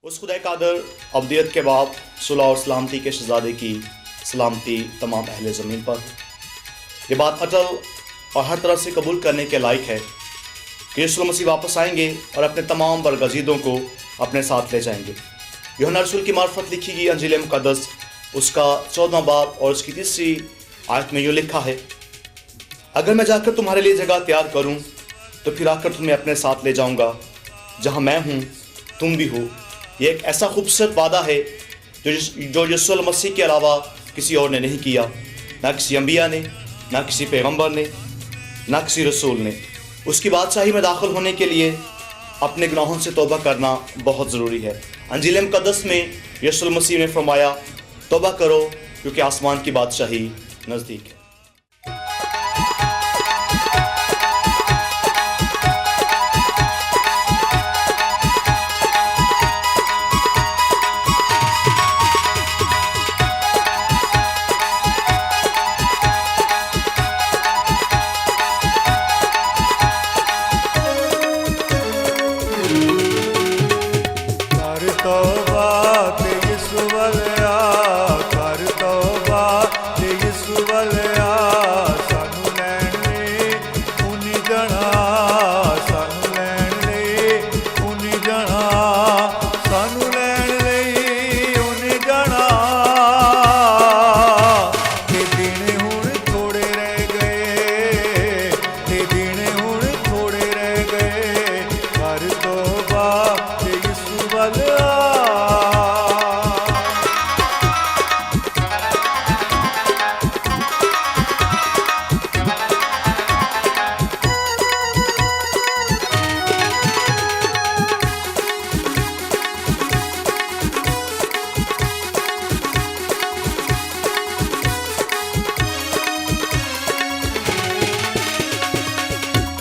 उस खुदा कादर अब्दियत के बाद सुलह और सलामती के शहजादे की सलामती तमाम अहले ज़मीन पर। ये बात अटल और हर तरह से कबूल करने के लायक है कि यीशु मसीह वापस आएंगे और अपने तमाम बरगज़ीदों को अपने साथ ले जाएंगे। यूहन्ना रसूल की मार्फत लिखी गई अंजील मुक़द्दस उसका 14वां बाब और उसकी 3री आयत में यूँ लिखा है, अगर मैं जाकर तुम्हारे लिए जगह तैयार करूँ तो फिर आकर तुम्हें अपने साथ ले जाऊँगा, जहाँ मैं हूँ तुम भी हो। ये एक ऐसा खूबसूरत वादा है जो यीशु मसीह के अलावा किसी और ने नहीं किया, ना किसी अंबिया ने, ना किसी पैगंबर ने, ना किसी रसूल ने। उसकी बादशाही में दाखिल होने के लिए अपने गुनाहों से तौबा करना बहुत ज़रूरी है। अंजील मुक़द्दस में यीशु मसीह ने फरमाया, तौबा करो क्योंकि आसमान की बादशाही नज़दीक है।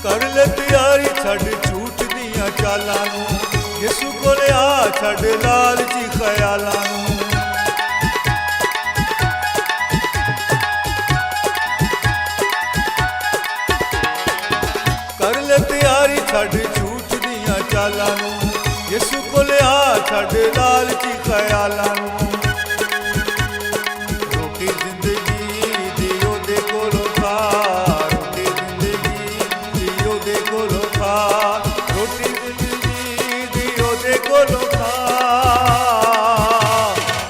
कर ले तैयारी छड़ झूठ दियां चालां नूं, यीशु कोले आ छड़ लालची ख्यालां नूं। कर ले तैयारी छड़ झूठ दियां चालां नूं, यीशु कोले आ छड़ लालची ख्यालां नूं। रोटी जिंदगी दी ओदे कोलों खा, रोटी जिंदगी दी ओदे कोलों खा।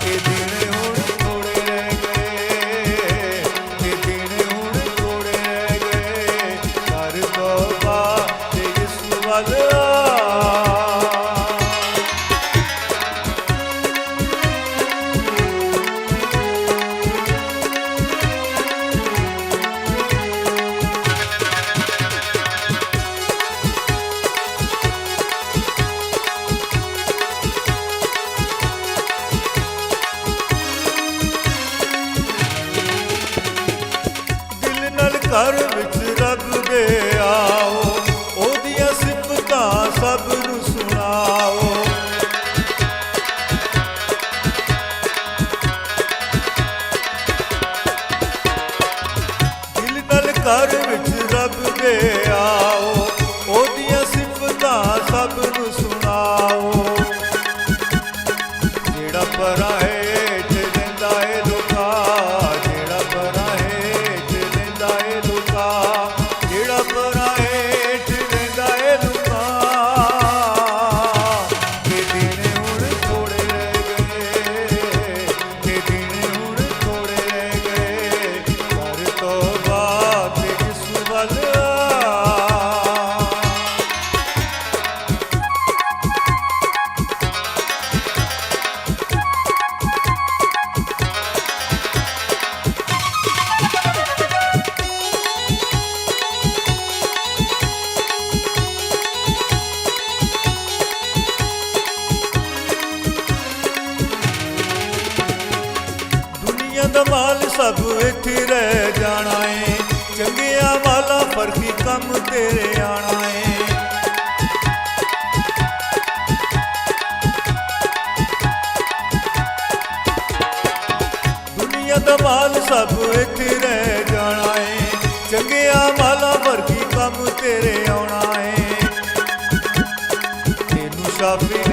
के दिन हुण थोड़े रह गए, के दिन हुण थोड़े रह गए। कर तौबा ते यीशु वल आ। घर विच रब दे आओ, ओदियां सिफतां सब नूं सुनाओ। दिल नाल घर विच रब दे आओ, ओदियां सिफतां सब नूं सुनाओ। जेड़ा परा हेठ लैंदा है लोका, जेड़ा परा माल सब इत्थे रह जाना है, चंगिया वाला फर्की कम तेरे आना है। दुनिया दा माल सब इत्थे रह जाना है, चंगिया वाला फर्की कम तेरे आना है। तेनू शाफी